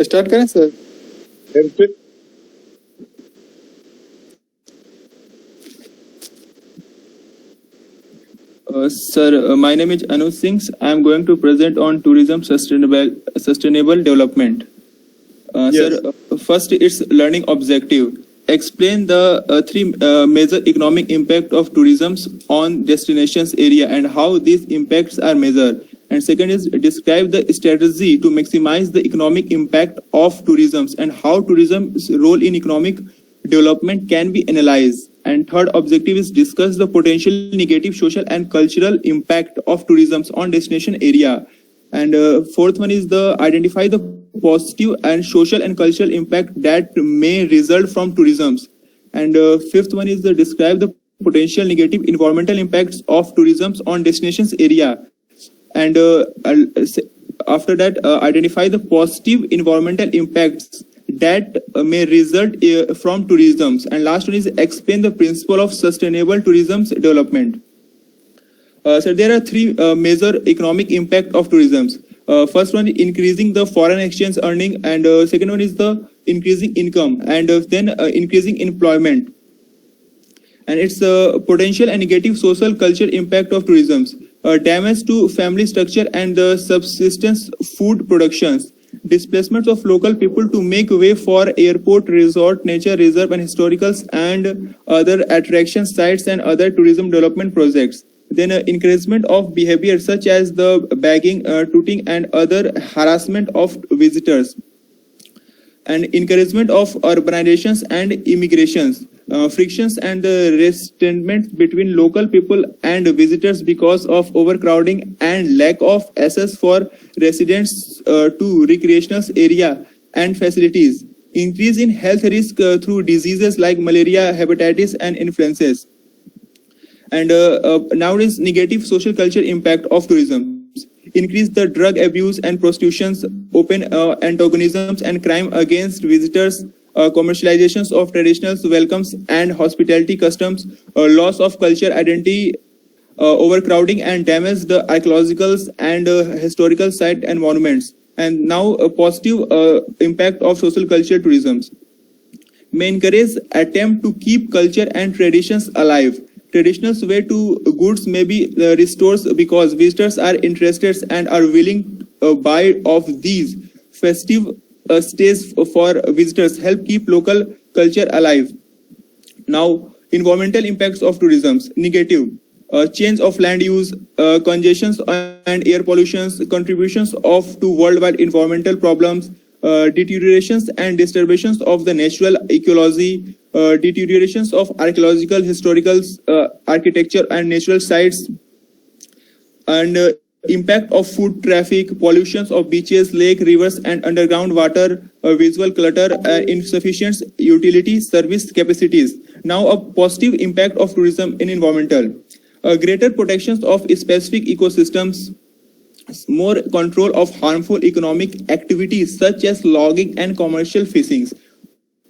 Start करें sir? Sir, my name is Anuj Singh. I am going to present on tourism sustainable development. Yes. Sir, first its learning objective. Explain the three major economic impact of tourism on destinations area and how these impacts are measured. And second is describe the strategy to maximize the economic impact of tourism and how tourism's role in economic development can be analyzed. And third objective is discuss the potential negative social and cultural impact of tourism on destination area. And fourth one is the identify the positive and social and cultural impact that may result from tourism. And fifth one is the describe the potential negative environmental impacts of tourism on destinations area. And after that, identify the positive environmental impacts that may result from tourism. And last one is explain the principle of sustainable tourism development. So there are three major economic impact of tourism. First one is increasing the foreign exchange earning, and second one is the increasing income, and then increasing employment. And its potential and negative social culture impact of tourism. Damage to family structure and the subsistence food productions. Displacements of local people to make way for airport, resort, nature reserve, and historicals and other attraction sites and other tourism development projects. Then encouragement of behavior such as the bagging, tooting, and other harassment of visitors. And encouragement of urbanizations and immigrations. Frictions and resentment between local people and visitors because of overcrowding and lack of access for residents to recreational area and facilities. Increase in health risk through diseases like malaria, hepatitis, and influenzas. And nowadays, negative social culture impact of tourism. Increase the drug abuse and prostitutions, open antagonisms and crime against visitors, commercializations of traditional welcomes and hospitality customs, loss of culture identity, overcrowding and damage the archaeological and historical site and monuments. And now a positive impact of social culture tourism. May encourage attempt to keep culture and traditions alive. Traditional way to goods may be restored because visitors are interested and are willing to buy of these festive stays for visitors help keep local culture alive. Now, environmental impacts of tourism. Negative. Change of land use, congestions and air pollutions, contributions to worldwide environmental problems, deteriorations and disturbations of the natural ecology, deteriorations of archaeological, historical, architecture and natural sites, and impact of food traffic, pollutions of beaches, lake, rivers and underground water, visual clutter, insufficient utility service capacities. Now a positive impact of tourism in environmental. Greater protections of specific ecosystems, more control of harmful economic activities such as logging and commercial fishing.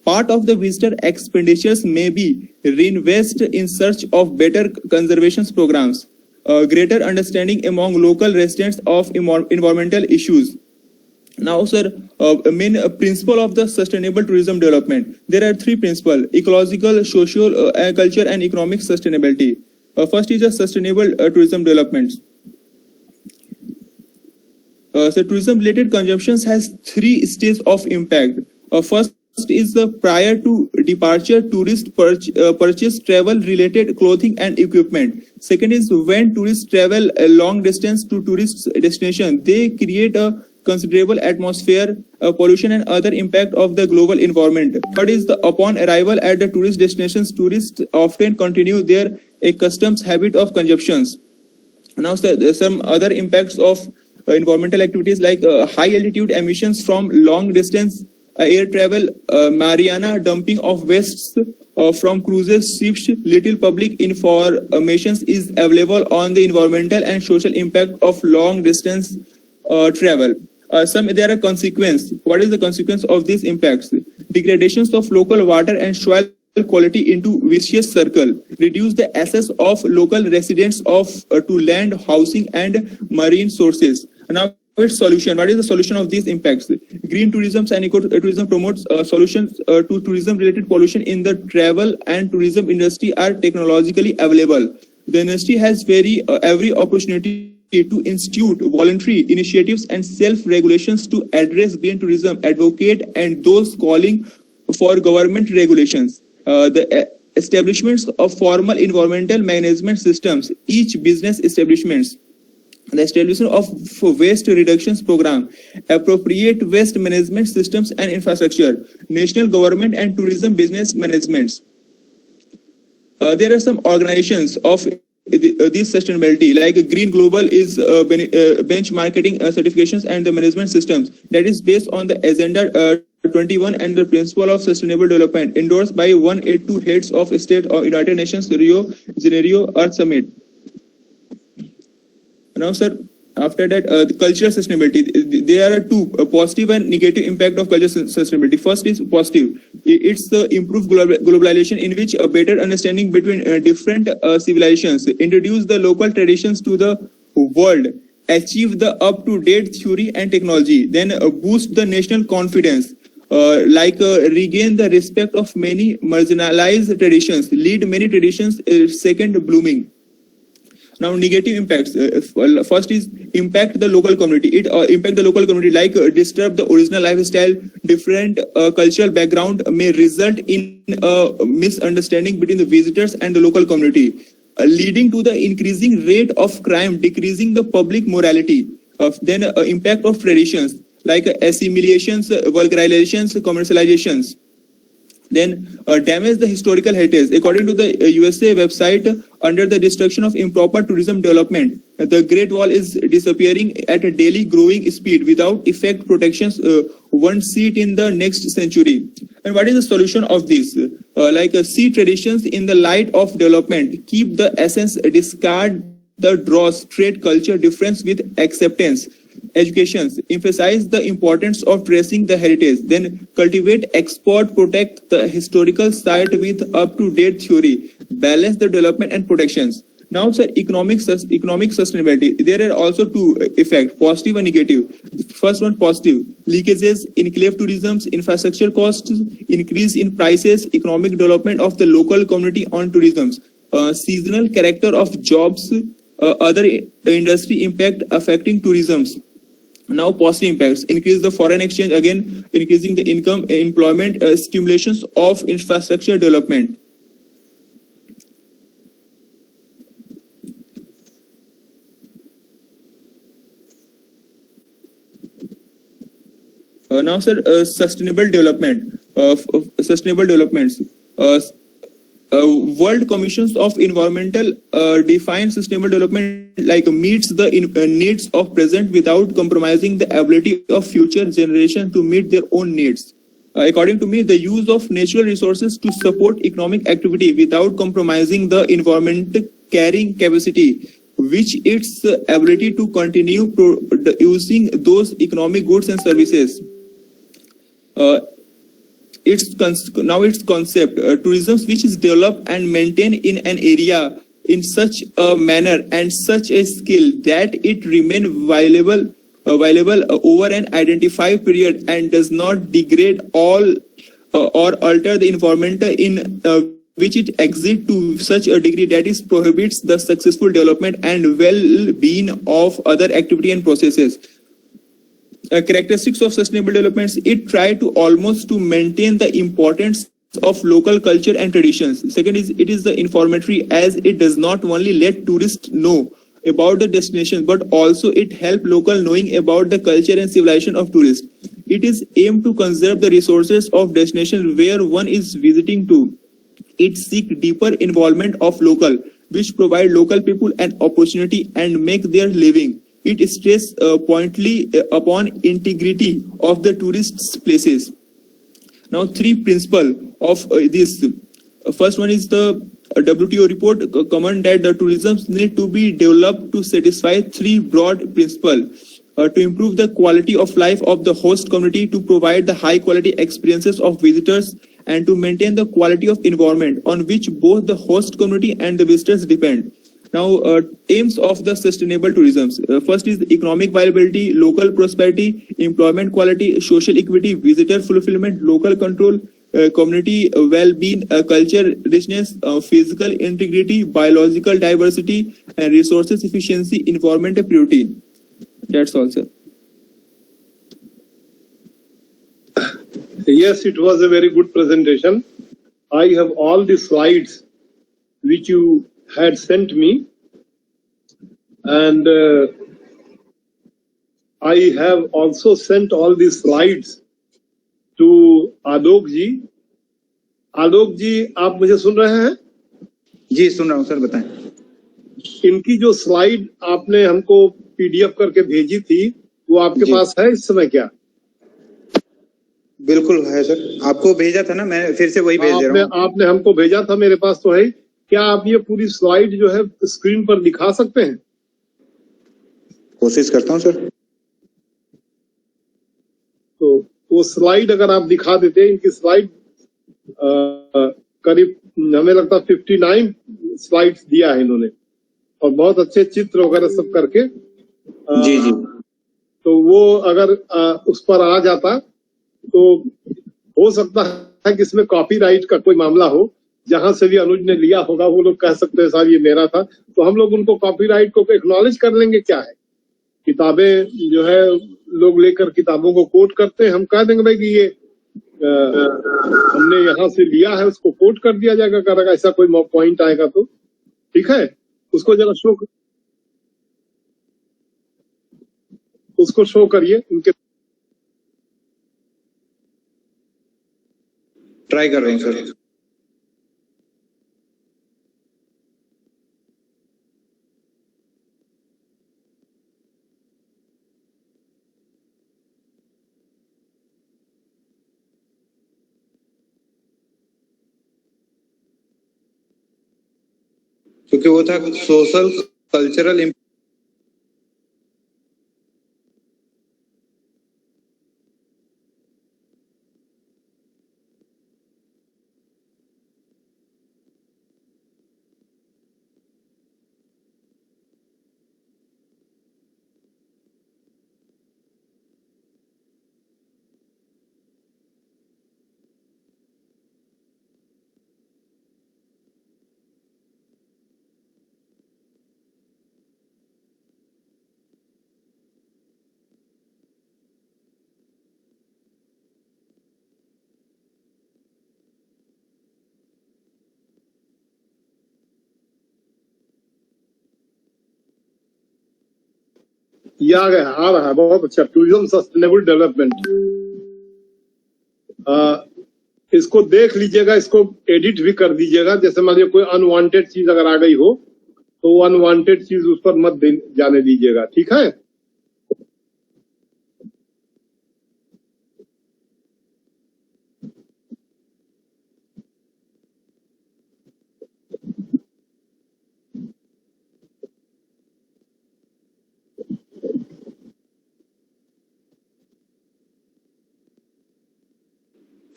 Part of the visitor expenditures may be reinvested in search of better conservation programs. Greater understanding among local residents of environmental issues. Now, sir, main principle of the sustainable tourism development. There are three principles: ecological, social, culture, and economic sustainability. First is a sustainable tourism development. So tourism-related consumptions has three stages of impact. First is the prior to departure tourist purchase travel-related clothing and equipment. Second is when tourists travel a long distance to tourist destination, they create a considerable atmosphere, pollution and other impact of the global environment. Third is the upon arrival at the tourist destinations, tourists often continue their accustomed habit of consumptions. Now, some other impacts of environmental activities like high altitude emissions from long distance air travel, Mariana dumping of wastes from cruises, ships. Little public information is available on the environmental and social impact of long distance travel. There are consequences. What is the consequence of these impacts? Degradations of local water and soil quality into vicious circle, reduce the access of local residents to land, housing and marine sources. Now its solution. What is the solution of these impacts? Green tourism and ecotourism promotes solutions to tourism-related pollution in the travel and tourism industry are technologically available. The industry has every opportunity to institute voluntary initiatives and self-regulations to address green tourism, advocate, and those calling for government regulations. The establishments of formal environmental management systems, each business establishments, the establishment of waste reductions program, appropriate waste management systems and infrastructure, national government and tourism business managements. There are some organizations of this sustainability, like Green Global is benchmarking certifications and the management systems that is based on the Agenda 21 and the principle of sustainable development endorsed by 182 heads of state of United Nations Rio de Janeiro Earth Summit. Now, sir, after that, the cultural sustainability. There are two, positive and negative impact of cultural sustainability. First is positive. It's the improved globalization in which a better understanding between different civilizations, introduce the local traditions to the world, achieve the up-to-date theory and technology, then boost the national confidence, regain the respect of many marginalized traditions, lead many traditions second blooming. Now, negative impacts. First is impact the local community. It impact the local community, like disturb the original lifestyle. Different cultural background may result in misunderstanding between the visitors and the local community, leading to the increasing rate of crime, decreasing the public morality. Then impact of traditions, like assimilations, vulgarizations, commercializations. Then damage the historical heritage. According to the USA website, under the destruction of improper tourism development, the Great Wall is disappearing at a daily growing speed without effect protections. One see it in the next century. And what is the solution of this? See traditions in the light of development, keep the essence, discard the dross, trade culture difference with acceptance. Educations, emphasize the importance of tracing the heritage, then cultivate, export, protect the historical site with up-to-date theory, balance the development and protections. Now, sir, economic sustainability. There are also two effects, positive and negative. First one, positive. Leakages, enclave tourism, infrastructure costs, increase in prices, economic development of the local community on tourism, seasonal character of jobs, other industry impact affecting tourism. Now, positive impacts, increase the foreign exchange, again increasing the income, employment, stimulations of infrastructure development. Now, sir, sustainable development, sustainable developments. World Commissions of Environmental define sustainable development like meets the needs of present without compromising the ability of future generations to meet their own needs. According to me, the use of natural resources to support economic activity without compromising the environment carrying capacity, which its ability to continue using those economic goods and services. Its concept, tourism which is developed and maintained in an area in such a manner and such a skill that it remain viable over an identified period and does not degrade all or alter the environment in which it exists to such a degree that it prohibits the successful development and well-being of other activity and processes. Characteristics of sustainable developments, it try to almost to maintain the importance of local culture and traditions. Second is, it is the informatory, as it does not only let tourists know about the destination, but also it help local knowing about the culture and civilization of tourists. It is aimed to conserve the resources of destination where one is visiting to. It seek deeper involvement of local, which provide local people an opportunity and make their living. It stresses pointedly upon integrity of the tourists' places. Now, three principles of this. First one is the WTO report comment that the tourism need to be developed to satisfy three broad principles. To improve the quality of life of the host community, to provide the high quality experiences of visitors, and to maintain the quality of environment on which both the host community and the visitors depend. Now, aims of the sustainable tourism. First is economic viability, local prosperity, employment quality, social equity, visitor fulfillment, local control, community well-being, culture richness, physical integrity, biological diversity, and resources efficiency, environment purity. That's all, sir. Yes, it was a very good presentation. I have all the slides which you had sent me, and I have also sent all these slides to आलोक जी. आलोक जी, आप मुझे सुन रहे हैं? जी सुन रहा हूँ sir, बताएं. इनकी जो slide आपने हमको पीडीएफ करके भेजी थी, वो आपके पास है इस समय क्या? बिल्कुल है सर, आपको भेजा था ना, मैं फिर से वही भेज दे रहा हूँ. आपने हमको भेजा था, मेरे पास तो है. क्या आप ये पूरी स्लाइड जो है स्क्रीन पर दिखा सकते हैं? कोशिश करता हूँ सर. तो वो स्लाइड अगर आप दिखा देते, इनकी स्लाइड करीब हमें लगता 59 स्लाइड्स दिया है इन्होंने, और बहुत अच्छे चित्र वगैरह सब करके. जी जी. तो वो अगर उस पर आ जाता तो हो सकता है कि इसमें कॉपीराइट का कोई मामला हो, जहां से भी अनुज ने लिया होगा वो लोग कह सकते हैं साहब ये मेरा था, तो हम लोग उनको कॉपीराइट को एक्नॉलेज कर लेंगे. क्या है, किताबें जो है लोग लेकर किताबों को कोट करते हैं, हम कह देंगे भाई कि ये हमने यहाँ से लिया है, उसको कोट कर दिया जाएगा. करेगा ऐसा कोई पॉइंट आएगा तो ठीक है, उसको जरा शो करिए. उनके ट्राई कर रहे हैं सर. क्योंकि वो था सोशल कल्चरल. ये आ रहा है, बहुत अच्छा. टूरिज्म सस्टेनेबल डेवलपमेंट, इसको देख लीजिएगा, इसको एडिट भी कर दीजिएगा. जैसे मान लीजिए कोई अनवांटेड चीज अगर आ गई हो तो वो अनवांटेड चीज उस पर मत जाने दीजिएगा, ठीक है?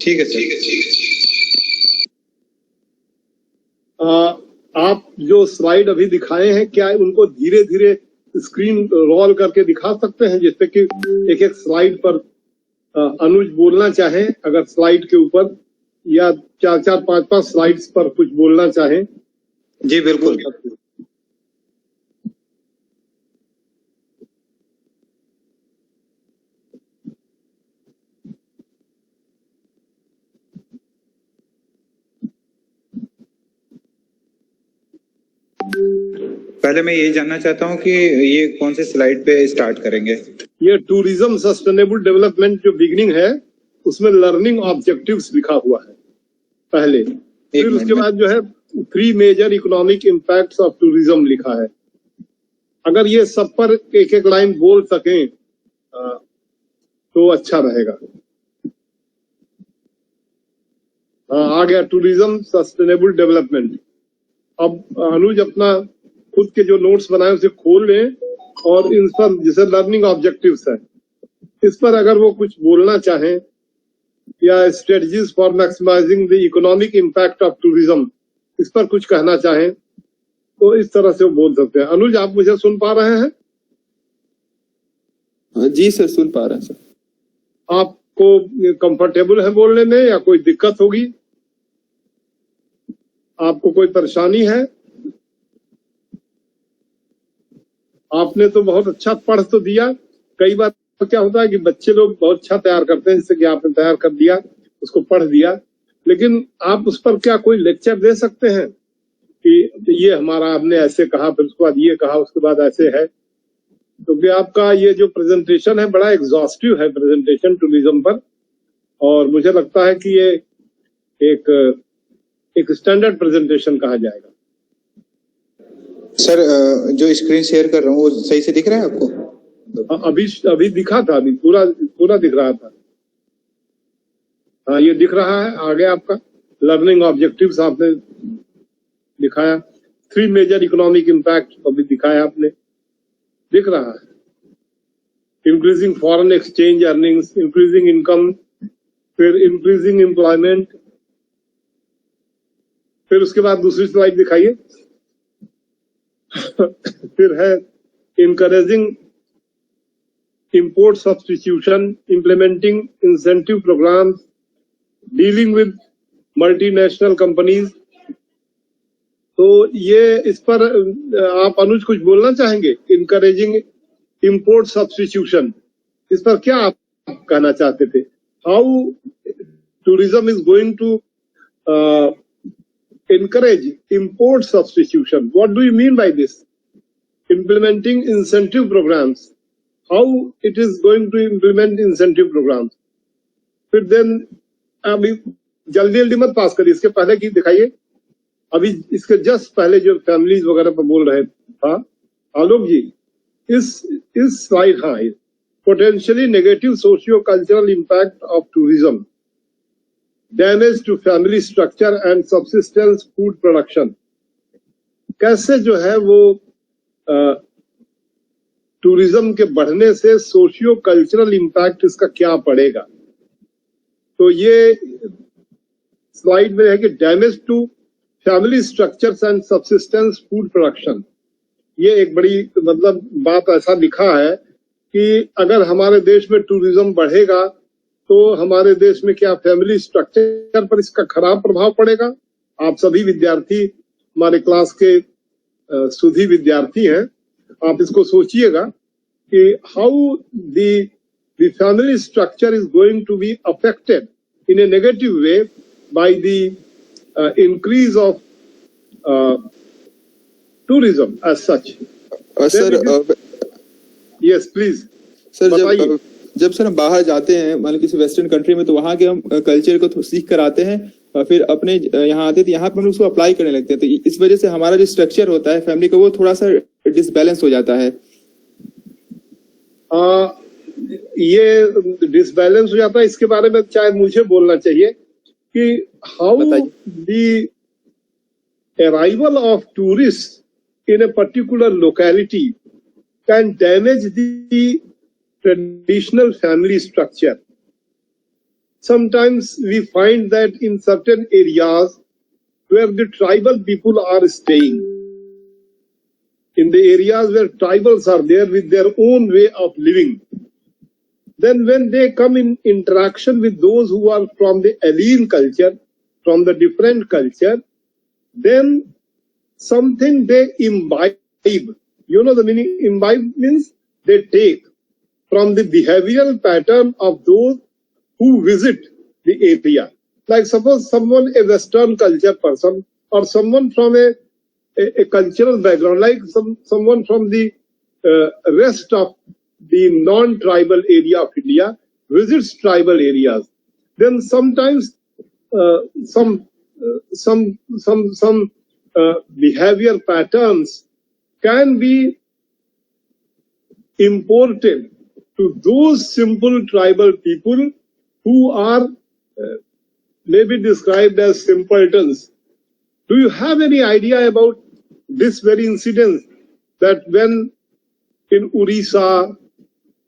ठीक है सर. आप जो स्लाइड अभी दिखाए हैं, क्या उनको धीरे धीरे स्क्रीन रोल करके दिखा सकते हैं, जिससे कि एक एक स्लाइड पर अनुज बोलना चाहे, अगर स्लाइड के ऊपर, या 4-4, 5-5 स्लाइड्स पर कुछ बोलना चाहे? जी बिल्कुल. पहले मैं ये जानना चाहता हूँ कि ये कौन से स्लाइड पे स्टार्ट करेंगे? ये टूरिज्म सस्टेनेबल डेवलपमेंट जो बिगिनिंग है, उसमें लर्निंग ऑब्जेक्टिव्स लिखा हुआ है पहले, फिर उसके बाद जो है 3 major economic impacts of tourism लिखा है. अगर ये सब पर एक एक लाइन बोल सकें तो अच्छा रहेगा. आ गया टूरिज्म सस्टेनेबल डेवलपमेंट. अब अनुज अपना खुद के जो नोट्स बनाए उसे खोल लें, और इन पर जैसे लर्निंग ऑब्जेक्टिव्स है, इस पर अगर वो कुछ बोलना चाहें, या strategies for maximising the economic impact of tourism, इस पर कुछ कहना चाहें तो इस तरह से वो बोल सकते हैं। अनुज, आप मुझे सुन पा रहे हैं? जी सर, सुन पा रहे हैं सर। आपको कंफर्टेबल है बोलने में या कोई दिक्कत होगी? आपको कोई परेशानी है? आपने तो बहुत अच्छा पढ़ तो दिया। कई बार क्या होता है कि बच्चे लोग बहुत अच्छा तैयार करते हैं, जैसे कि आपने तैयार कर दिया, उसको पढ़ दिया, लेकिन आप उस पर क्या कोई लेक्चर दे सकते हैं कि ये हमारा आपने ऐसे कहा, फिर उसके बाद ये कहा, उसके बाद ऐसे है? क्योंकि आपका ये जो प्रेजेंटेशन है बड़ा एग्जॉस्टिव है, प्रेजेंटेशन टूरिज्म पर, और मुझे लगता है कि ये एक स्टैंडर्ड प्रेजेंटेशन कहा जाएगा। सर, जो स्क्रीन शेयर कर रहा हूँ वो सही से दिख रहा है आपको? अभी दिखा था, अभी पूरा दिख रहा था। हाँ, ये दिख रहा है आगे आपका। लर्निंग ऑब्जेक्टिव्स आपने दिखाया, 3 मेजर इकोनॉमिक इम्पैक्ट अभी दिखाया आपने, दिख रहा है। Increasing foreign exchange earnings, increasing income, फिर इंक्रीजिंग एम्प्लॉयमेंट, फिर उसके बाद दूसरी स्लाइड दिखाइए। फिर है encouraging import substitution, implementing incentive programs, dealing with multinational companies। तो ये इस पर आप अनुज कुछ बोलना चाहेंगे? encouraging import substitution, इस पर क्या आप कहना चाहते थे? How tourism is going to encourage import substitution? What do you mean by this? Implementing incentive programs. How it is going to implement incentive programs? फिर देन अभी जल्दी मत पास करिए, इसके पहले की दिखाइए। अभी इसके जस्ट पहले जो फैमिलीज वगैरह पर बोल रहे था आलोक जी, इस स्लाइड, हाँ, potentially negative socio cultural impact of tourism, damage to family structure and subsistence food production. कैसे जो है वो टूरिज्म के बढ़ने से सोशियो कल्चरल इम्पैक्ट इसका क्या पड़ेगा? तो ये स्लाइड में है कि damage to family structures and subsistence food production. ये एक बड़ी मतलब बात ऐसा लिखा है कि अगर हमारे देश में टूरिज्म बढ़ेगा तो हमारे देश में क्या फैमिली स्ट्रक्चर पर इसका खराब प्रभाव पड़ेगा? आप सभी विद्यार्थी हमारे क्लास के सुधी विद्यार्थी हैं, आप इसको सोचिएगा कि how the family structure is going to be affected in a negative way by the increase of tourism as such. Sir yes please sir, जब सर हम बाहर जाते हैं, मान लो किसी वेस्टर्न कंट्री में, तो वहाँ के हम कल्चर को सीख कर आते हैं और फिर अपने यहाँ आते हैं, तो यहाँ पे हम उसको अप्लाई करने लगते हैं। तो इस वजह से हमारा जो स्ट्रक्चर होता है फैमिली का, वो थोड़ा सा डिसबैलेंस हो जाता है। ये डिसबैलेंस हो जाता है, इसके बारे में चाहे मुझे बोलना चाहिए कि how the arrival of tourists in a particular locality can damage the traditional family structure. Sometimes we find that in certain areas where the tribal people are staying, in the areas where tribals are there with their own way of living, then when they come in interaction with those who are from the alien culture, from the different culture, then something they imbibe. You know the meaning? Imbibe means they take from the behavioral pattern of those who visit the area. Like suppose someone, a Western culture person, or someone from a cultural background, like someone from the rest of the non-tribal area of India visits tribal areas. Then sometimes some behavior patterns can be imported to those simple tribal people who are maybe described as simpletons. Do you have any idea about this very incident, that when in Orissa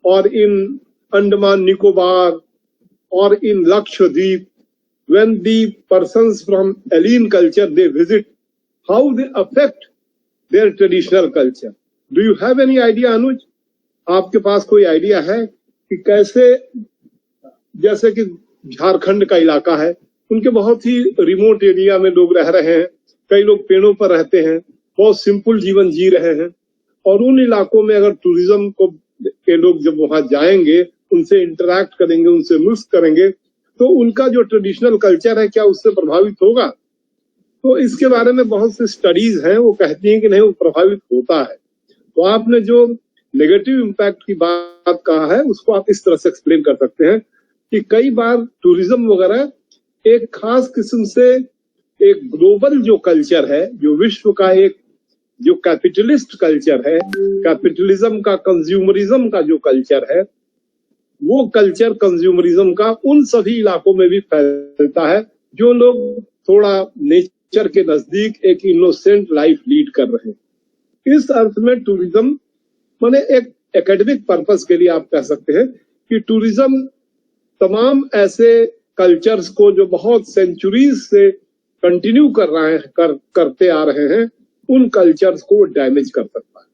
or in Andaman Nicobar or in Lakshadweep, when the persons from alien culture they visit, how they affect their traditional culture. Do you have any idea, Anuj? आपके पास कोई idea है कि कैसे, जैसे कि झारखंड का इलाका है, उनके बहुत ही रिमोट एरिया में लोग रह रहे हैं, कई लोग पेड़ों पर रहते हैं, बहुत सिंपल जीवन जी रहे हैं, और उन इलाकों में अगर टूरिज्म को के लोग जब वहां जाएंगे, उनसे इंटरैक्ट करेंगे, उनसे मिक्स करेंगे, तो उनका जो ट्रेडिशनल कल्चर है क्या उससे प्रभावित होगा? तो इसके बारे में बहुत से स्टडीज हैं, वो कहती हैं कि नहीं, वो प्रभावित होता है। तो आपने जो नेगेटिव इम्पैक्ट की बात कहा है उसको आप इस तरह से एक्सप्लेन कर सकते हैं कि कई बार टूरिज्म वगैरह एक खास किस्म से एक ग्लोबल जो कल्चर है, जो विश्व का एक जो कैपिटलिस्ट कल्चर है, कैपिटलिज्म का, कंज्यूमरिज्म का जो कल्चर है, वो कल्चर कंज्यूमरिज्म का उन सभी इलाकों में भी फैलता है जो लोग थोड़ा नेचर के नजदीक एक इनोसेंट लाइफ लीड कर रहे हैं। इस अर्थ में टूरिज्म माने एक एकेडमिक पर्पस के लिए आप कह सकते हैं कि टूरिज्म तमाम ऐसे कल्चर्स को जो बहुत सेंचुरीज से कंटिन्यू कर रहे हैं, करते आ रहे हैं, उन कल्चर्स को डैमेज कर सकता है।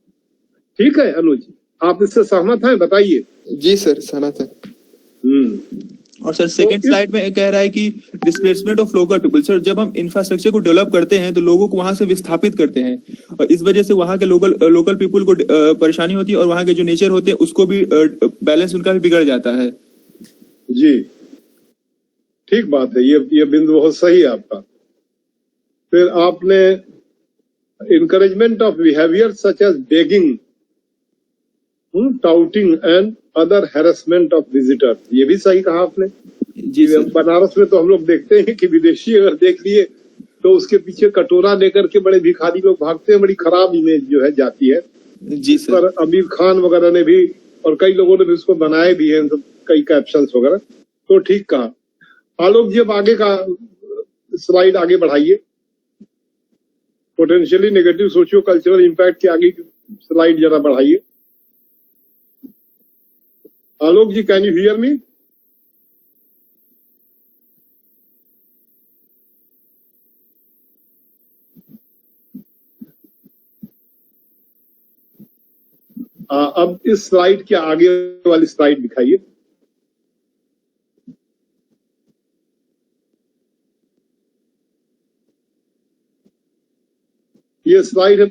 ठीक है अनुज, आप इससे सहमत हैं? बताइए। जी सर, सहमत है। और सर सेकंड स्लाइड में कह रहा है कि displacement of local people. Sir जब हम इंफ्रास्ट्रक्चर को डेवलप करते हैं तो लोगों को वहां से विस्थापित करते हैं, और इस वजह से वहां के लोकल पीपल को परेशानी होती है, और वहां के जो नेचर होते हैं उसको भी बैलेंस उनका भी बिगड़ जाता है। जी ठीक बात है, ये बिंदु बहुत सही है आपका। फिर आपने encouragement of behavior such as begging, touting and other harassment of visitors, ये भी सही कहा आपने। जी सर। बनारस में तो हम लोग देखते हैं कि विदेशी अगर देख लिए तो उसके पीछे कटोरा लेकर के बड़े भिखारी लोग भागते हैं, बड़ी खराब इमेज जो है जाती है। जी सर। पर आमिर खान वगैरह ने भी और कई लोगों ने भी उसको बनाए भी हैं, कई कैप्शंस वगैरह। तो ठीक कहा। आलोक जी अब आगे का स्लाइड आगे बढ़ाइए। Potentially negative socio cultural impact की आगे स्लाइड जरा बढ़ाइए। आलोक जी, कैन यू हियर मी? अब इस स्लाइड के आगे वाली स्लाइड दिखाइए। ये स्लाइड है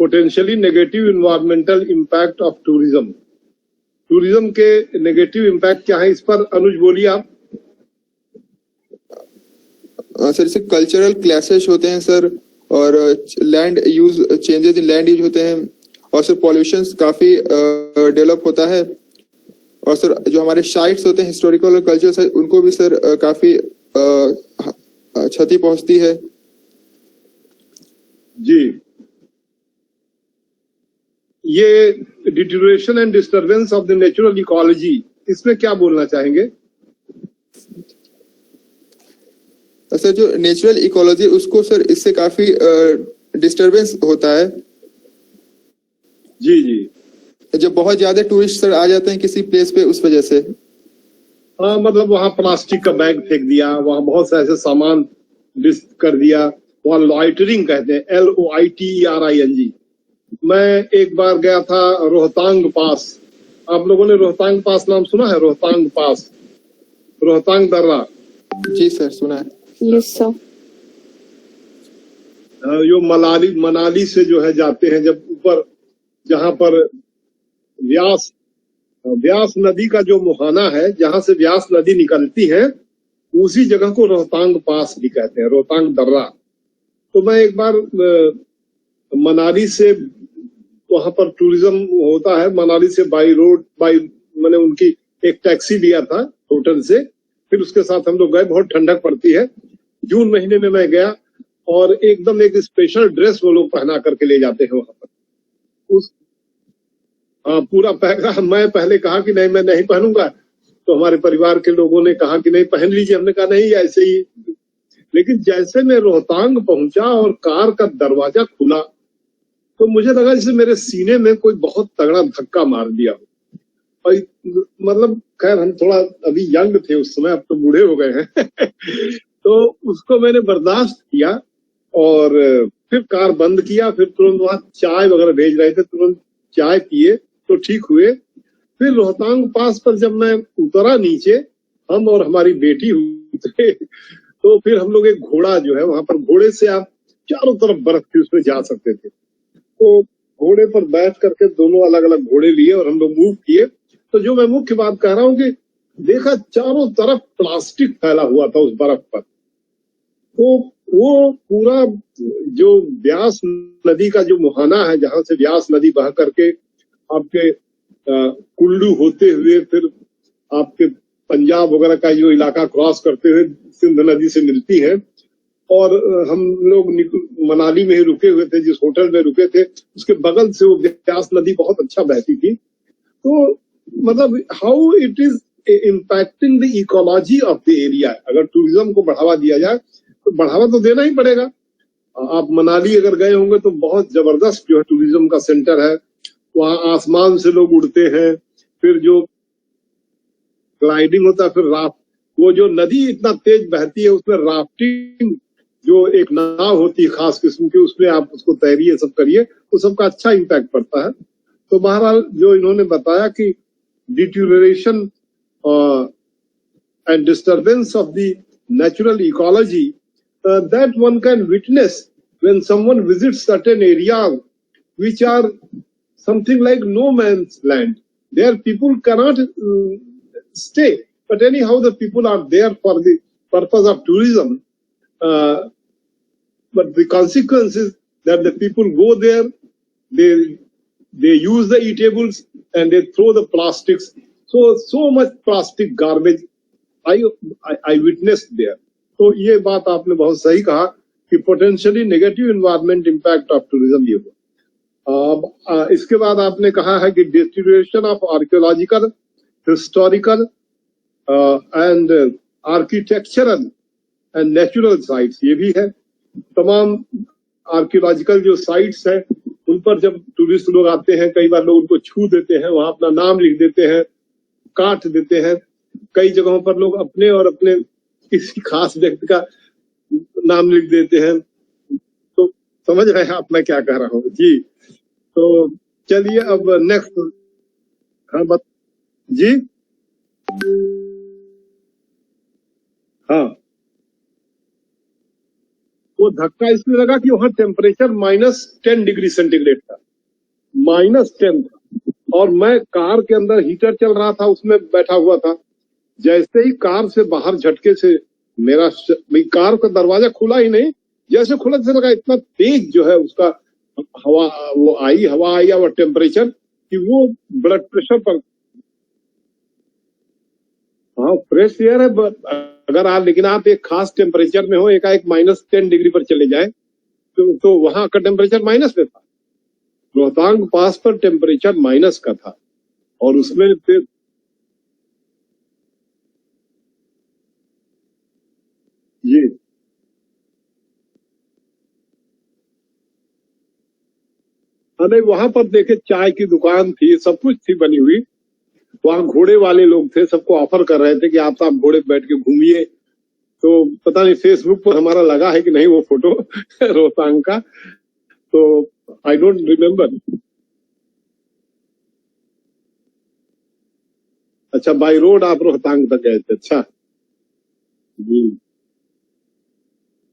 potentially negative environmental impact of tourism. Tourism के नेगेटिव इम्पैक्ट क्या है, इस पर अनुज बोलिए आप। सर जैसे कल्चरल क्लैशेस होते हैं सर, और land use, changes in land use होते हैं, और सर पॉल्यूशन काफी डेवलप होता है, और सर जो हमारे साइट्स होते हैं हिस्टोरिकल और कल्चरल, उनको भी सर काफी क्षति पहुंचती है। जी, ये deterioration and disturbance of the natural ecology, इसमें क्या बोलना चाहेंगे? सर जो नेचुरल इकोलॉजी उसको सर इससे काफी डिस्टरबेंस होता है। जी जी। जब बहुत ज्यादा टूरिस्ट सर आ जाते हैं किसी प्लेस पे, उस वजह से। हाँ, मतलब वहां प्लास्टिक का बैग फेंक दिया, वहां बहुत से ऐसे सामान डिस्ट कर दिया, वहां लॉइटरिंग कहते हैं, LOITERING। मैं एक बार गया था रोहतांग पास। आप लोगों ने रोहतांग पास नाम सुना है? रोहतांग पास, रोहतांग दर्रा। जी सर, सुना है। Yes sir. जो मनाली से जो है जाते हैं, जब ऊपर जहां पर व्यास नदी का जो मुहाना है, जहां से व्यास नदी निकलती है, उसी जगह को रोहतांग पास भी कहते हैं, रोहतांग दर्रा। तो मैं एक बार मनाली से, वहां पर टूरिज्म होता है, मनाली से बाई मैंने उनकी एक टैक्सी लिया था होटल से, फिर उसके साथ हम लोग गए। बहुत ठंडक पड़ती है, जून महीने में मैं गया, और एकदम एक स्पेशल ड्रेस वो लोग पहना करके ले जाते हैं वहां पर। पूरा पहना। मैं पहले कहा कि नहीं, मैं नहीं पहनूंगा, तो हमारे परिवार के लोगों ने कहा कि नहीं पहन लीजिए। हमने कहा नहीं, ऐसे ही। लेकिन जैसे मैं रोहतांग पहुंचा और कार का दरवाजा खुला, तो मुझे लगा जैसे मेरे सीने में कोई बहुत तगड़ा धक्का मार दिया हो। और मतलब खैर हम थोड़ा अभी यंग थे उस समय, अब तो बूढ़े हो गए हैं तो उसको मैंने बर्दाश्त किया, और फिर कार बंद किया, फिर तुरंत वहां चाय वगैरह भेज रहे थे, तुरंत चाय पिए तो ठीक हुए। फिर रोहतांग पास पर जब मैं उतरा नीचे, हम और हमारी बेटी उतरे, तो फिर हम लोग एक घोड़ा जो है वहां पर, घोड़े से आप चारों तरफ बर्फ थी उसमें जा सकते थे, तो घोड़े पर बैठ करके दोनों अलग अलग घोड़े लिए और हम लोग मूव किए। तो जो मैं मुख्य बात कह रहा हूँ कि देखा चारों तरफ प्लास्टिक फैला हुआ था उस बर्फ पर। तो वो पूरा जो व्यास नदी का जो मुहाना है, जहां से व्यास नदी बह करके आपके कुल्लू होते हुए फिर आपके पंजाब वगैरह का जो इलाका क्रॉस करते हुए सिंध नदी से मिलती है, और हम लोग मनाली में ही रुके हुए थे, जिस होटल में रुके थे उसके बगल से वो व्यास नदी बहुत अच्छा बहती थी। तो मतलब how it is impacting the ecology of the area. अगर टूरिज्म को बढ़ावा दिया जाए तो बढ़ावा तो देना ही पड़ेगा। आप मनाली अगर गए होंगे तो बहुत जबरदस्त जो है टूरिज्म का सेंटर है, वहाँ आसमान से लोग उड़ते हैं, फिर जो ग्लाइडिंग होता है, फिर राफ्ट, वो जो नदी इतना तेज बहती है उसमें राफ्टिंग, जो एक नाव होती है खास किस्म की, उसमें आप उसको तैरिए सब करिए, तो सबका अच्छा इम्पैक्ट पड़ता है। तो बहरहाल जो इन्होंने बताया कि डिट्यूरेशन and disturbance of the natural ecology that one can witness when someone visits certain areas which are something like no man's land. There people cannot stay, but anyhow the people are there for the purpose of tourism. But the consequence is that the people go there, they use the eatables and they throw the plastics. So much plastic garbage I witnessed there. तो ये बात आपने बहुत सही कहा कि potentially negative environment impact of tourism ये हुआ। इसके बाद आपने कहा है कि distribution of archaeological, historical and architectural and natural sites, ये भी है। तमाम आर्कियोलॉजिकल जो साइट्स हैं उन पर जब टूरिस्ट लोग आते हैं, कई बार लोग उनको छू देते हैं, वहां अपना नाम लिख देते हैं, काट देते हैं। कई जगहों पर लोग अपने और अपने किसी खास व्यक्ति का नाम लिख देते हैं। तो समझ रहे हैं आप मैं क्या कह रहा हूँ जी। तो चलिए अब नेक्स्ट। हाँ जी। हाँ, वो धक्का इसलिए लगा कि वहां टेम्परेचर -10 डिग्री सेंटीग्रेड था, -10 था, और मैं कार के अंदर हीटर चल रहा था उसमें बैठा हुआ था। जैसे ही कार से बाहर झटके से मेरा कार का दरवाजा खुला ही नहीं, जैसे खुला से लगा इतना तेज जो है उसका हवा आई और टेम्परेचर कि वो ब्लड प्रेशर पर। हाँ फ्रेश एयर है, अगर आप, लेकिन आप एक खास टेम्परेचर में हो, एकाएक -10 डिग्री पर चले जाए तो वहां का टेम्परेचर माइनस में था। रोहतांग पास पर टेम्परेचर माइनस का था, और उसमें फिर जी नहीं, वहां पर देखे चाय की दुकान थी, सब कुछ थी बनी हुई। वहां घोड़े वाले लोग थे, सबको ऑफर कर रहे थे कि आप घोड़े पे बैठ के घूमिए। तो पता नहीं फेसबुक पर हमारा लगा है कि नहीं वो फोटो रोहतांग का, तो आई डोंट रिमेम्बर। अच्छा, बाय रोड आप रोहतांग तक गए थे? अच्छा जी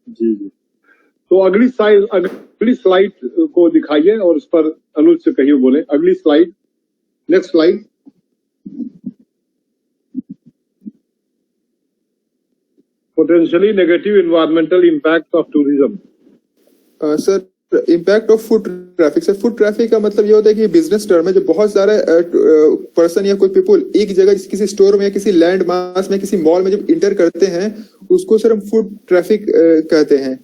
जी जी। तो अगली स्लाइड को दिखाइए और उस पर अनुज से कहिए बोले। अगली slide, next slide. Potentially negative environmental impact of tourism. Sir, impact of foot traffic. Sir, foot traffic का मतलब ये होता है कि बिजनेस टर्म है, जो बहुत सारे पर्सन या कोई पीपल एक जगह किसी स्टोर में या किसी लैंड मास में किसी मॉल में जब इंटर करते हैं, उसको सर हम फुट ट्रैफिक कहते हैं।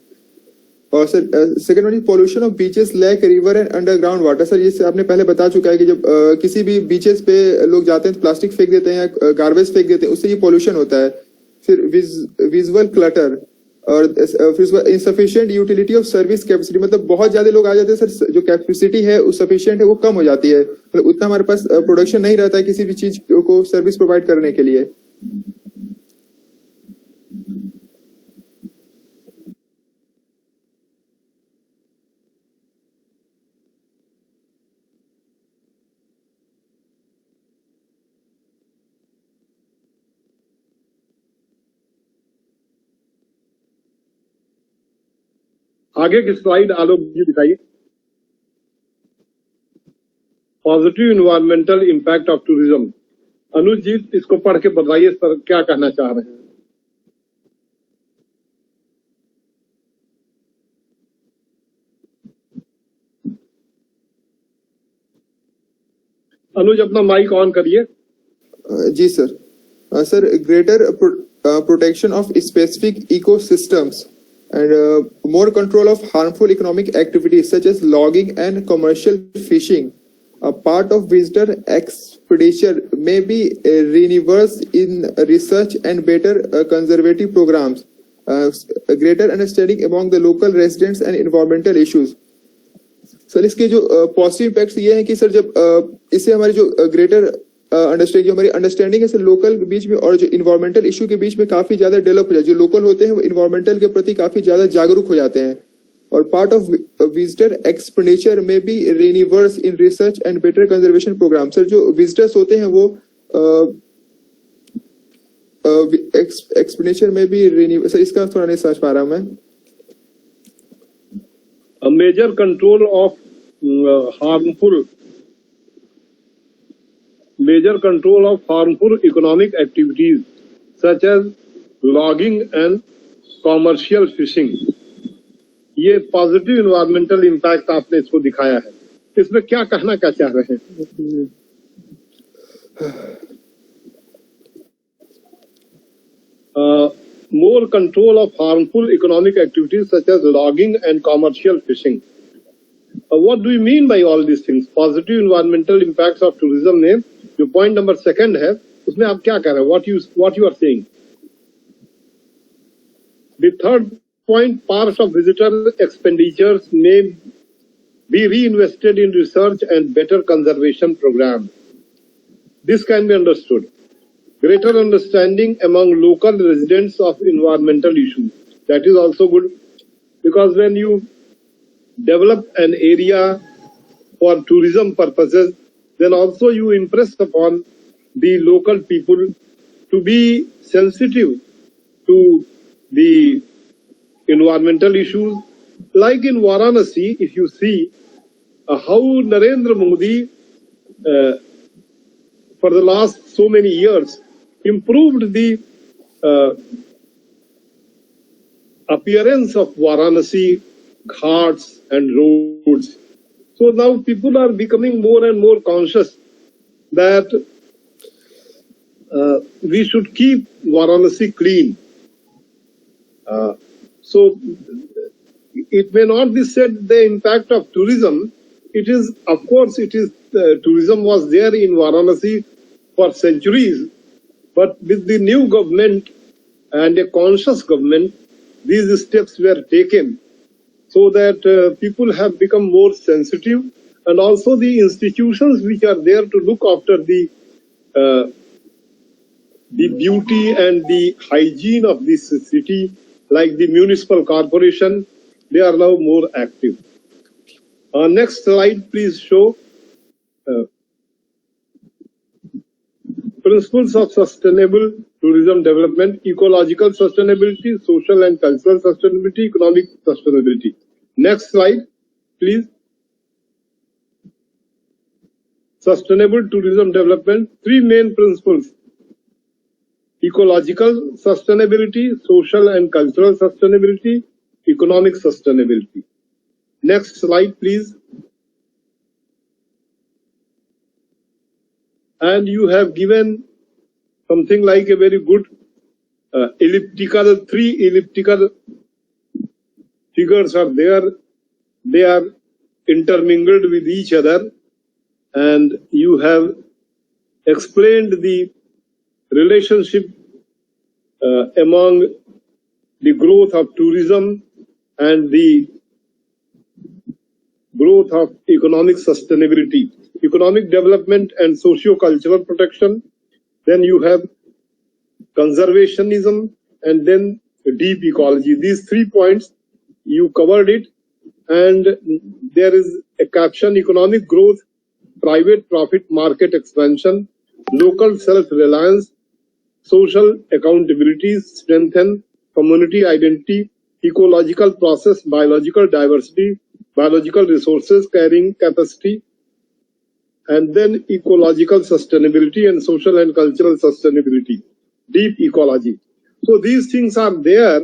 और sir second one is pollution of beaches, lake, river and underground water. Sir ये आपने पहले बता चुका है कि जब किसी भी बीचेस पे लोग जाते हैं तो प्लास्टिक फेंक देते हैं या गार्बेज फेंक देते हैं, उससे ये पॉल्यूशन होता है। फिर विजुअल क्लटर, और फिर insufficient utility of service capacity, मतलब बहुत ज्यादा लोग आ जाते हैं सर, जो कैपेसिटी है वो सफिशिएंट है वो कम हो जाती है, मतलब उतना हमारे पास प्रोडक्शन नहीं रहता है किसी भी चीज को सर्विस प्रोवाइड करने के लिए। आगे की स्लाइड आलोक जी दिखाइए। Positive environmental impact of tourism. Anuj ji इसको पढ़ के बताइए सर क्या कहना चाह रहे हैं। अनुज अपना माइक ऑन करिए। जी sir. Sir, greater protection of specific ecosystems and more control of harmful economic activities such as logging and commercial fishing. A part of visitor expenditure may be reimbursed in research and better conservative programs. Greater understanding among the local residents and environmental issues. Sir, इसके जो positive impacts ये हैं कि sir जब इससे हमारी जो greater understanding, हमारी अंडरस्टैंडिंग है सर लोकल के बीच में और जो इन्वायरमेंटल इशू के बीच में काफी ज्यादा डेवलप हो जाए। जो लोकल होते हैं वो इन्वायरमेंटल के प्रति काफी ज्यादा जागरूक हो जाते हैं। और पार्ट ऑफ विजिटर एक्सपेंडिचर में भी reinvest in research and better conservation programme. Sir, जो विजिटर्स होते हैं वो एक्सपेंडिचर में भी रिनिवर्स, सर इसका थोड़ा नहीं समझ पा रहा हूं मैं। A major control of harmful economic activities such as logging and commercial fishing. ये पॉजिटिव इन्वायरमेंटल इम्पैक्ट आपने इसको दिखाया है, इसमें क्या कहना क्या चाह रहे हैं? More control of harmful economic activities such as logging and commercial fishing. What do you mean by all these things? Positive environmental impacts of tourism में जो पॉइंट नंबर 2 है उसमें आप क्या कह रहे हैं? What you are saying? The third point, part of visitor expenditures may be reinvested in research and better conservation programs. This can be understood. Greater understanding among local residents of environmental issues. That is also good, because when you develop an area for tourism purposes, then also you impress upon the local people to be sensitive to the environmental issues. Like in Varanasi, if you see how Narendra Modi for the last so many years improved the appearance of Varanasi ghats and roads. So now people are becoming more and more conscious that we should keep Varanasi clean. So it may not be said the impact of tourism. It is, of course, tourism was there in Varanasi for centuries. But with the new government and a conscious government, these steps were taken so that people have become more sensitive, and also the institutions which are there to look after the beauty and the hygiene of this city, like the municipal corporation, they are now more active. Next slide, please show. Principles of sustainable tourism development: ecological sustainability, social and cultural sustainability, economic sustainability. Next slide, please. Sustainable tourism development, 3 main principles: ecological sustainability, social and cultural sustainability, economic sustainability. Next slide, please. And you have given something like a very good three elliptical figures are there. They are intermingled with each other, and you have explained the relationship among the growth of tourism and the growth of economic sustainability, economic development and socio-cultural protection. Then you have conservationism, and then deep ecology. These 3 points, you covered it, and there is a caption: economic growth, private profit market expansion, local self-reliance, social accountability, strengthen community identity, ecological process, biological diversity, biological resources carrying capacity, and then ecological sustainability and social and cultural sustainability, deep ecology. So these things are there,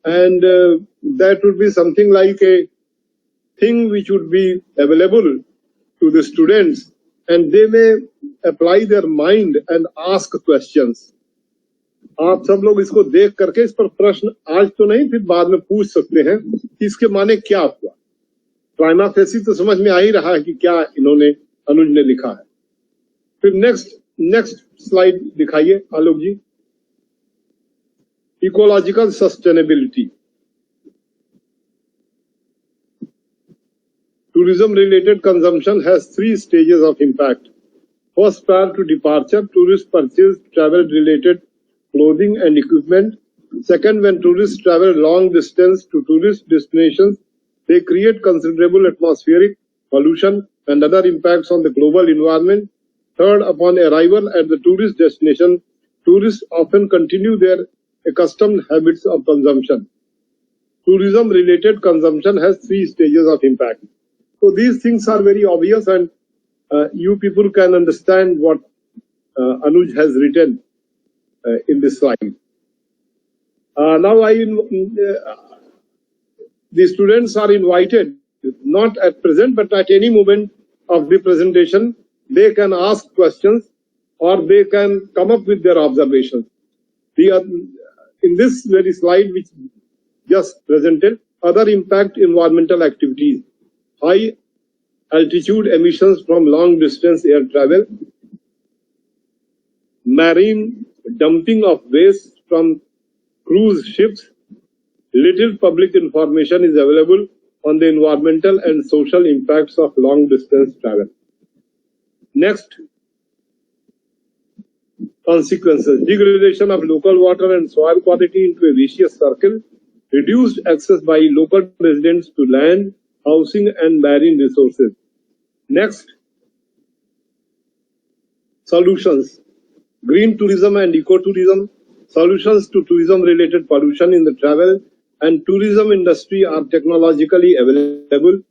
and that would be something like a thing which would be available to the students, and they may apply their mind and ask questions. आप सब लोग इसको देख करके इस पर प्रश्न आज तो नहीं फिर बाद में पूछ सकते हैं कि इसके माने क्या हुआ। प्राइमा फेसी तो समझ में आ ही रहा है कि क्या इन्होंने अनुज ने लिखा है। फिर नेक्स्ट स्लाइड दिखाइए Alok ji. Ecological sustainability. Tourism related consumption has 3 stages of impact. First, prior to departure, tourists purchase travel related clothing and equipment. Second, when tourists travel long distance to tourist destinations, they create considerable atmospheric pollution and other impacts on the global environment. Third, upon arrival at the tourist destination, tourists often continue their accustomed habits of consumption. Tourism related consumption has 3 stages of impact. So these things are very obvious, and you people can understand what Anuj has written in this slide. Now the students are invited, not at present, but at any moment of the presentation, they can ask questions or they can come up with their observations. In this very slide which just presented, other impact environmental activities. High altitude emissions from long distance air travel, marine dumping of waste from cruise ships. Little public information is available on the environmental and social impacts of long distance travel. Next, consequences. Degradation of local water and soil quality into a vicious circle. Reduced access by local residents to land, housing and marine resources. Next, solutions. Green tourism and ecotourism. Solutions to tourism related pollution in the travel and tourism industry are technologically available.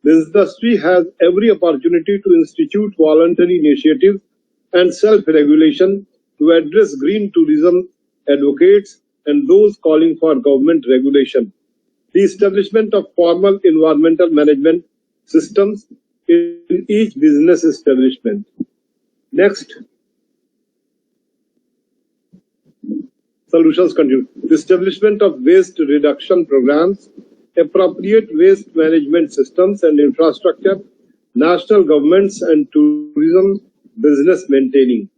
The industry has every opportunity to institute voluntary initiatives and self-regulation to address green tourism advocates and those calling for government regulation. The establishment of formal environmental management systems in each business establishment. Next, solutions continue. The establishment of waste reduction programs, appropriate waste management systems and infrastructure, national governments and tourism business maintaining.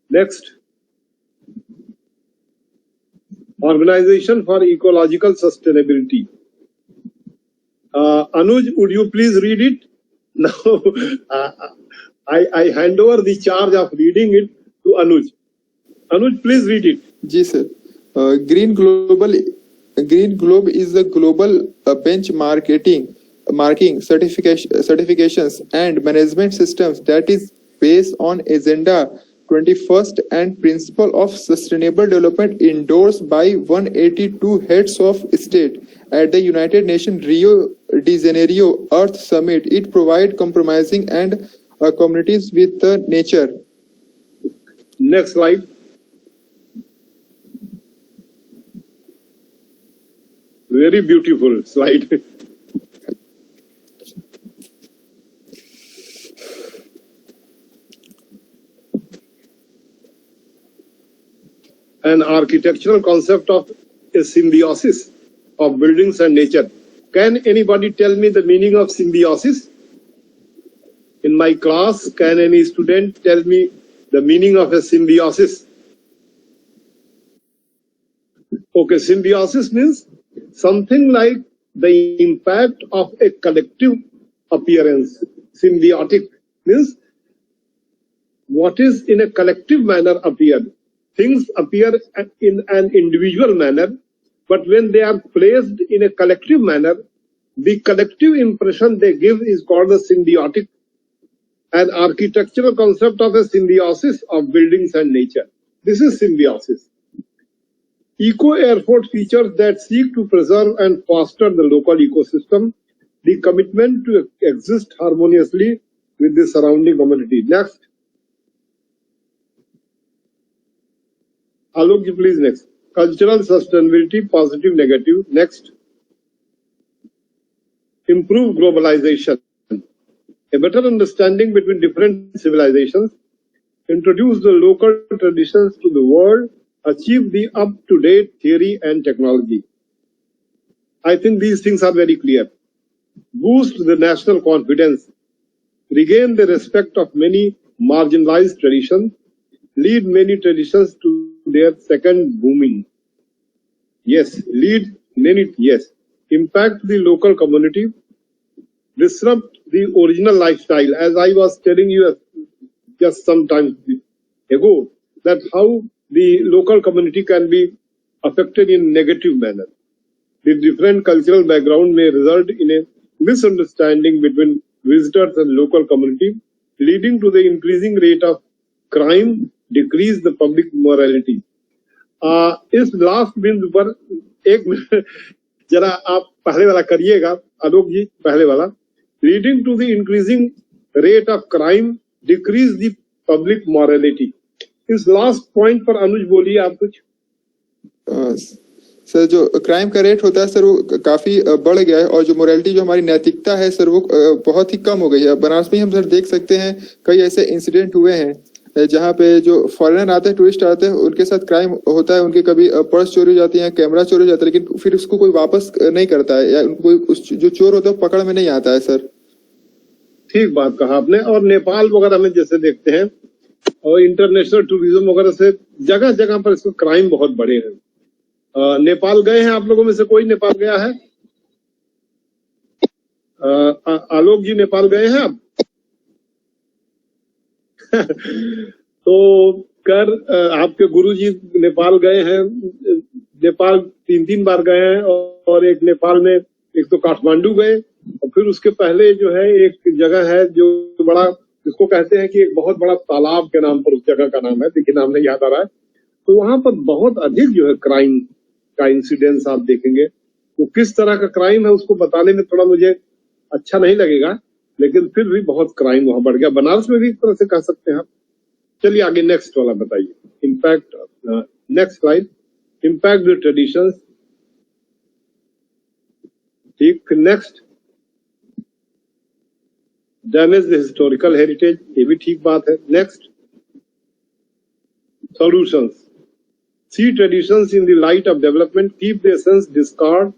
Next, Organization for Ecological Sustainability. Anuj, would you please read it? Now, I hand over the charge of reading it to Anuj. Anuj, please read it. जी sir. Green Globe is the global benchmarking certifications and management systems that is based on Agenda 21st and principle of sustainable development endorsed by 182 heads of state at the United Nations Rio de Janeiro Earth Summit. It provides compromising and communities with nature. Next slide. Very beautiful slide. An architectural concept of a symbiosis of buildings and nature. Can anybody tell me the meaning of symbiosis? In my class, can any student tell me the meaning of a symbiosis? Okay, symbiosis means something like the impact of a collective appearance. Symbiotic means what is in a collective manner appeared. Things appear in an individual manner, but when they are placed in a collective manner, the collective impression they give is called a symbiotic, an architectural concept of a symbiosis of buildings and nature. This is symbiosis. Eco airport features that seek to preserve and foster the local ecosystem, the commitment to exist harmoniously with the surrounding community. Next. Alok ji, please next. Cultural sustainability, positive, negative. Next. Improve globalization. A better understanding between different civilizations. Introduce the local traditions to the world. Achieve the up-to-date theory and technology. I think these things are very clear. Boost the national confidence. Regain the respect of many marginalized traditions. Lead many traditions to their second booming. Yes, lead many, yes. Impact the local community. Disrupt the original lifestyle. As I was telling you just some time ago, that how the local community can be affected in negative manner. The different cultural background may result in a misunderstanding between visitors and local community, leading to the increasing rate of crime, decrease the public morality. इस last बिंदु पर एक minute जरा आप पहले वाला करिएगा, आलोक जी, पहले वाला. Leading to the increasing rate of crime, decrease the public morality. इस लास्ट पॉइंट पर अनुज बोलिए आप कुछ. सर, जो क्राइम का रेट होता है सर, वो काफी बढ़ गया है, और जो मोरालिटी, जो हमारी नैतिकता है सर, वो बहुत ही कम हो गई है. बनारस में हम सर देख सकते हैं कई ऐसे इंसिडेंट हुए हैं जहाँ पे जो फॉरेनर आते हैं, टूरिस्ट आते हैं, उनके साथ क्राइम होता है. उनके कभी पर्स चोरी हो जाती है, कैमरा चोरी हो जाता है, लेकिन फिर उसको कोई वापस नहीं करता है, या उनको जो चोर होता है पकड़ में नहीं आता है सर. ठीक बात कहा आपने. और नेपाल वगैरह में जैसे देखते हैं, और इंटरनेशनल टूरिज्म वगैरह से जगह जगह पर इसको क्राइम बहुत बढ़े हैं. नेपाल गए हैं आप लोगों में से कोई नेपाल गया है? आलोक जी, नेपाल गए हैं आप? तो आपके गुरुजी नेपाल गए हैं. नेपाल 3 बार गए हैं, और एक नेपाल में, एक तो काठमांडू गए, और फिर उसके पहले जो है एक जगह है जो बड़ा, जिसको कहते हैं कि एक बहुत बड़ा तालाब के नाम पर उस जगह का नाम है, देखिए नाम नहीं याद आ रहा है. तो वहां पर बहुत अधिक जो है क्राइम का इंसिडेंस आप देखेंगे. वो किस तरह का क्राइम है उसको बताने में थोड़ा मुझे अच्छा नहीं लगेगा, लेकिन फिर भी बहुत क्राइम वहां बढ़ गया. बनारस में भी एक तरह से कह सकते हैं आप. चलिए आगे नेक्स्ट वाला बताइए. Impact, next slide. Impact the traditions. ठीक. Next, damage the historical heritage. ये भी ठीक बात है. Next, solutions. See traditions in the light of development, keep the essence, discard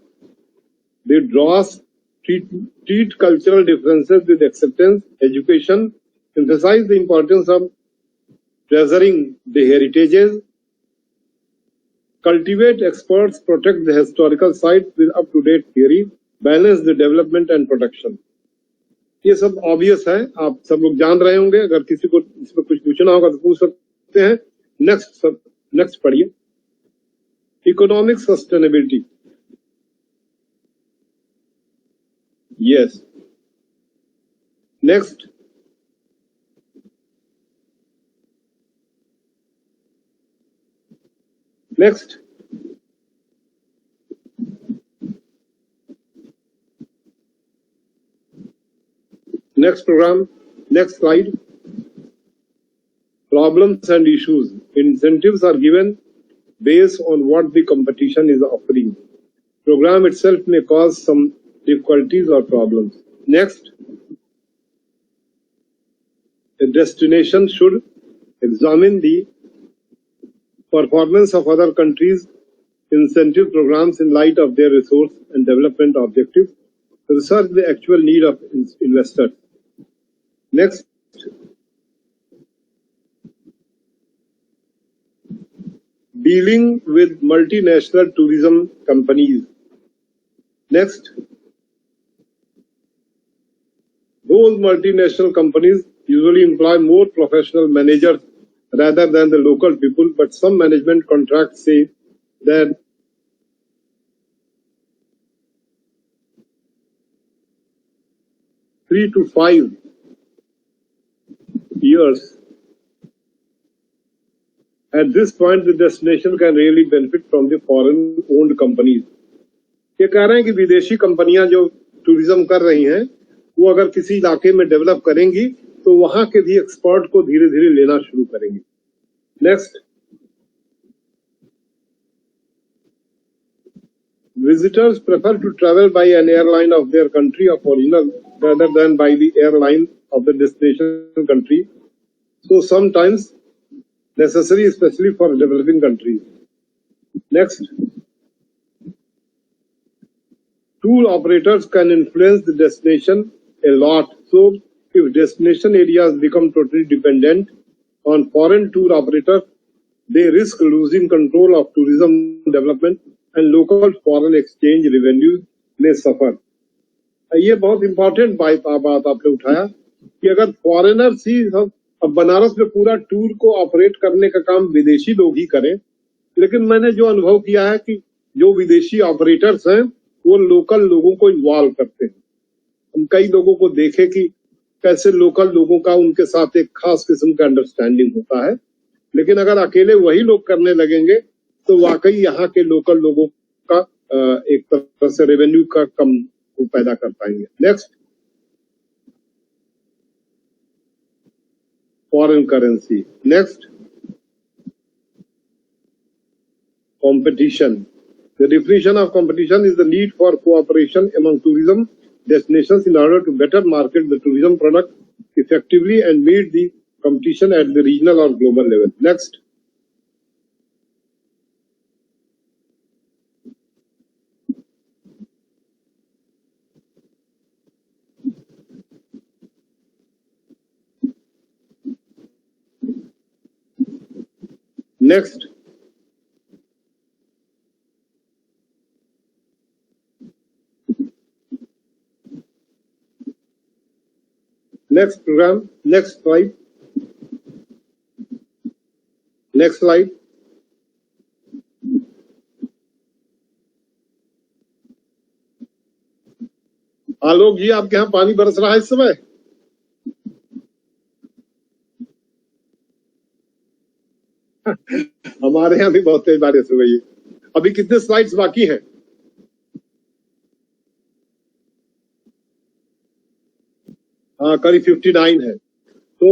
the dross, treat cultural differences with acceptance, education, emphasize the importance of treasuring the heritages, cultivate experts, protect the historical sites with up-to-date theory, balance the development and protection. ये सब obvious है, आप सब लोग जान रहे होंगे. अगर किसी को इसमें कुछ पूछना होगा तो पूछ सकते हैं. नेक्स्ट पढ़िए. Economic sustainability. Yes. Next. Next. Next program. Next slide. Problems and issues. Incentives are given based on what the competition is offering. Program itself may cause some difficulties or problems. Next, the destination should examine the performance of other countries' incentive programs in light of their resource and development objectives, research the actual need of investors. Next, dealing with multinational tourism companies. Next, those multinational companies usually employ more professional managers rather than the local people, but some management contracts say that three to 5 years At this point, the destination can really benefit from the foreign-owned companies. ये कह रहे हैं कि विदेशी कंपनियां जो tourism कर रही हैं, वो अगर किसी इलाके में डेवलप करेंगी, तो वहां के भी एक्सपर्ट को धीरे धीरे लेना शुरू करेंगी. Next. Visitors prefer to travel by an airline of their country of origin rather than by the airline of the destination country. So sometimes necessary, especially for developing countries. Next. Tour operators can influence the destination a lot. So if destination areas become totally dependent on foreign tour operators, they risk losing control of tourism development and local foreign exchange revenues may suffer. ये बहुत important बात आपने उठाया कि अगर foreigners ही अब बनारस में पूरा टूर को ऑपरेट करने का काम विदेशी लोग ही करें, लेकिन मैंने जो अनुभव किया है कि जो विदेशी ऑपरेटर्स हैं वो लोकल लोगों को इन्वॉल्व करते हैं. हम कई लोगों को देखे कि कैसे लोकल लोगों का उनके साथ एक खास किस्म का अंडरस्टैंडिंग होता है, लेकिन अगर अकेले वही लोग करने लगेंगे तो वाकई यहाँ के लोकल लोगों का एक तरह से रेवेन्यू का कम पैदा कर पाएंगे. Next. Foreign currency. Next. competition. The definition of competition is the need for cooperation among tourism destinations in order to better market the tourism product effectively and meet the competition at the regional or global level. Next. Next. Next program, next slide. Next slide. आलोक जी, आपके यहाँ पानी बरस रहा है इस समय? हमारे यहाँ भी बहुत तेज बारिश हो गई है. अभी कितने स्लाइड्स बाकी हैं? हाँ, करीब 59 है. तो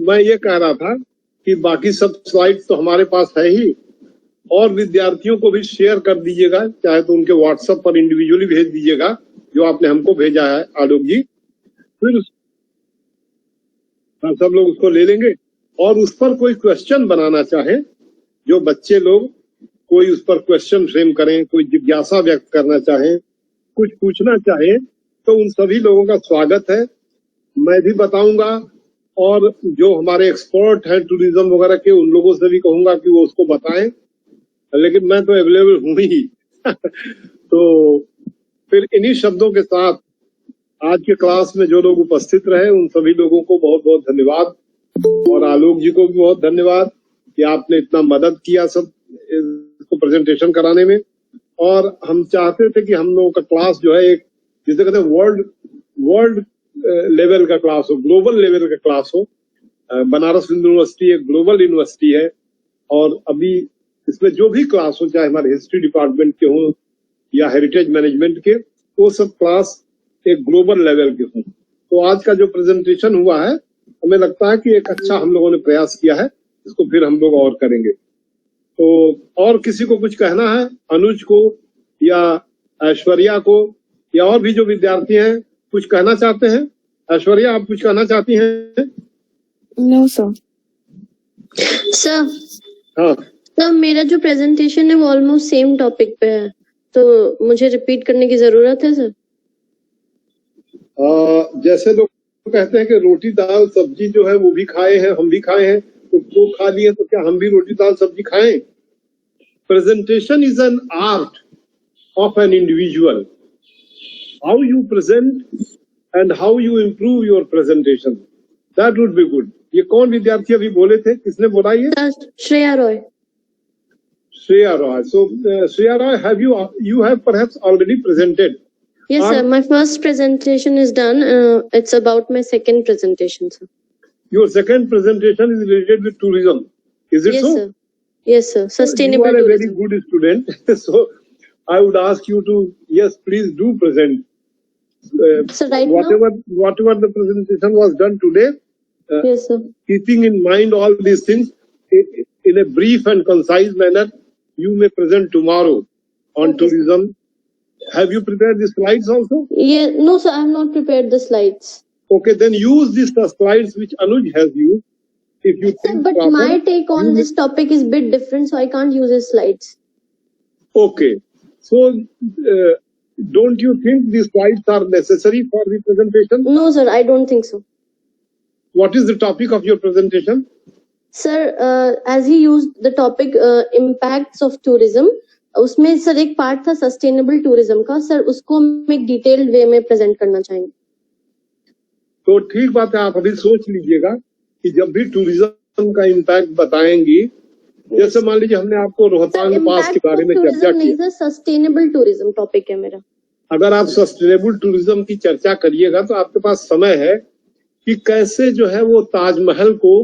मैं ये कह रहा था कि बाकी सब स्लाइड्स तो हमारे पास है ही, और विद्यार्थियों को भी शेयर कर दीजिएगा, चाहे तो उनके व्हाट्सएप पर इंडिविजुअली भेज दीजिएगा जो आपने हमको भेजा है आलोक जी. फिर सब लोग उसको ले लेंगे, और उस पर कोई क्वेश्चन बनाना चाहे, जो बच्चे लोग कोई उस पर क्वेश्चन फ्रेम करें, कोई जिज्ञासा व्यक्त करना चाहे, कुछ पूछना चाहे, तो उन सभी लोगों का स्वागत है. मैं भी बताऊंगा, और जो हमारे एक्सपर्ट हैं टूरिज्म वगैरह के, उन लोगों से भी कहूंगा कि वो उसको बताएं, लेकिन मैं तो अवेलेबल हूं ही. तो फिर इन्हीं शब्दों के साथ आज के क्लास में जो लोग उपस्थित रहे उन सभी लोगों को बहुत बहुत धन्यवाद, और आलोक जी को भी बहुत धन्यवाद कि आपने इतना मदद किया सब इसको प्रेजेंटेशन कराने में. और हम चाहते थे कि हम लोगों का क्लास जो है एक, जिसे कहते हैं वर्ल्ड लेवल का क्लास हो, ग्लोबल लेवल का क्लास हो. बनारस हिंदू यूनिवर्सिटी एक ग्लोबल यूनिवर्सिटी है, और अभी इसमें जो भी क्लास हो, चाहे हमारे हिस्ट्री डिपार्टमेंट के हों या हेरिटेज मैनेजमेंट के, वो सब क्लास एक ग्लोबल लेवल के हों. तो आज का जो प्रेजेंटेशन हुआ है, हमें लगता है कि एक अच्छा हम लोगों ने प्रयास किया है. इसको फिर हम लोग और करेंगे. तो और किसी को कुछ कहना है? अनुज को या ऐश्वर्या को, या और भी जो विद्यार्थी हैं कुछ कहना चाहते हैं? ऐश्वर्या, आप कुछ कहना चाहती हैं? No sir. सर, हाँ सर मेरा जो प्रेजेंटेशन है वो ऑलमोस्ट सेम टॉपिक पे है, तो मुझे रिपीट करने की जरूरत है सर? जैसे लोग कहते हैं कि रोटी दाल सब्जी जो है वो भी खाए हैं, हम भी खाए हैं, तो वो खा लिए, तो क्या हम भी रोटी दाल सब्जी खाएं? Presentation is an art of an individual. How you present and how you improve your presentation, that would be good. ये कौन विद्यार्थी अभी बोले थे, किसने बोला ये? Shreya Roy. Shreya Roy. So Shreya Roy, you have perhaps already presented? Yes sir, my first presentation is done. It's about my second presentation sir. Your second presentation is related with tourism, is it Yes so? sir. Yes, sir. Sustainable You are a very tourism. good student, so I would ask you to, yes, please do present. So right Whatever the presentation was done today, Yes, sir. keeping in mind all these things in a brief and concise manner, you may present tomorrow on Okay, sir. tourism. Have you prepared the slides also? Yeah, no, sir. I have not prepared the slides. Okay, then use these slides which Anuj has used. If you Sir, think but proper, my take on this topic is bit different, so I can't use his slides. okay. So, don't you think these slides are necessary for the presentation? No, sir. I don't think so. What is the topic of your presentation? Sir, as he used the topic impacts of tourism, उसमें sir एक part था sustainable tourism का, sir उसको हम एक detailed वे में present करना चाहेंगे. तो ठीक बात है, आप अभी सोच लीजिएगा कि जब भी टूरिज्म का इम्पैक्ट बताएंगी, जैसे मान लीजिए हमने आपको रोहतांग पास के बारे में चर्चा की. नहीं सर, सस्टेनेबल टूरिज्म टॉपिक है मेरा. अगर आप सस्टेनेबल टूरिज्म की चर्चा करिएगा तो आपके पास समय है कि कैसे जो है वो ताजमहल को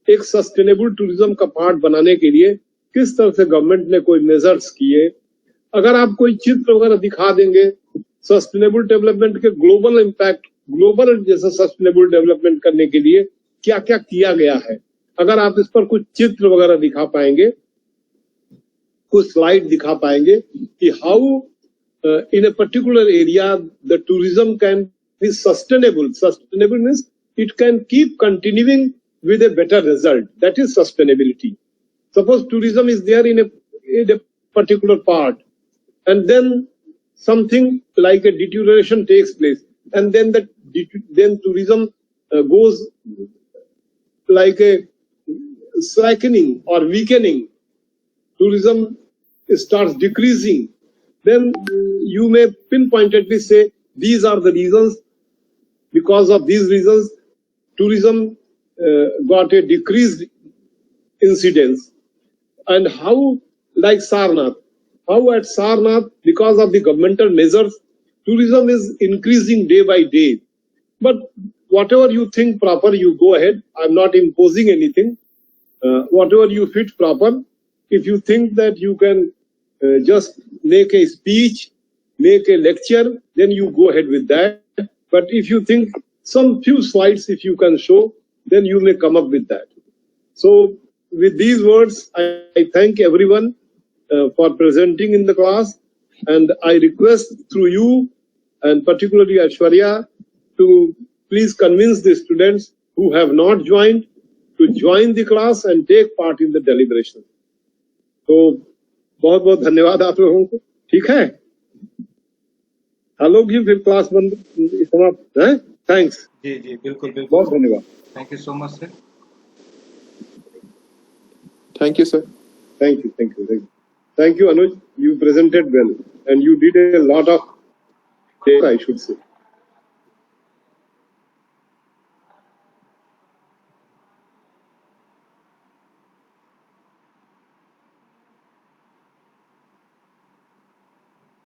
एक सस्टेनेबल टूरिज्म का पार्ट बनाने के लिए किस तरह से गवर्नमेंट ने कोई मेजर्स किए. अगर आप कोई चित्र वगैरह दिखा देंगे सस्टेनेबल डेवलपमेंट के ग्लोबल इम्पैक्ट, ग्लोबल जैसे सस्टेनेबल डेवलपमेंट करने के लिए क्या क्या किया गया है, अगर आप इस पर कुछ चित्र वगैरह दिखा पाएंगे, कुछ स्लाइड दिखा पाएंगे कि how in a particular area the tourism can be sustainable. Sustainable means it can keep continuing with a better result. That is sustainability. Suppose tourism is there in a particular part, and then something like a deterioration takes place, and then then tourism goes like a slackening or weakening. Tourism starts decreasing. Then you may pinpointedly say these are the reasons. Because of these reasons, tourism got a decreased incidence. And how, like Sarnath, how at Sarnath, because of the governmental measures, tourism is increasing day by day. But whatever you think proper, you go ahead. I'm not imposing anything. Whatever you fit proper. If you think that you can just make a speech, make a lecture, then you go ahead with that. But if you think some few slides, if you can show, then you may come up with that. So with these words, I thank everyone for presenting in the class, and I request through you and particularly Aishwarya to please convince the students who have not joined to join the class and take part in the deliberation. So बहुत बहुत धन्यवाद आप लोगों को. ठीक है, hello जी, फिर class बंद समाप्त है. थैंक्स. जी जी बिल्कुल बिल्कुल, बहुत धन्यवाद. Thank you so much sir. Thank you, sir. Thank you Anuj, you presented well and you did a lot of, I should say.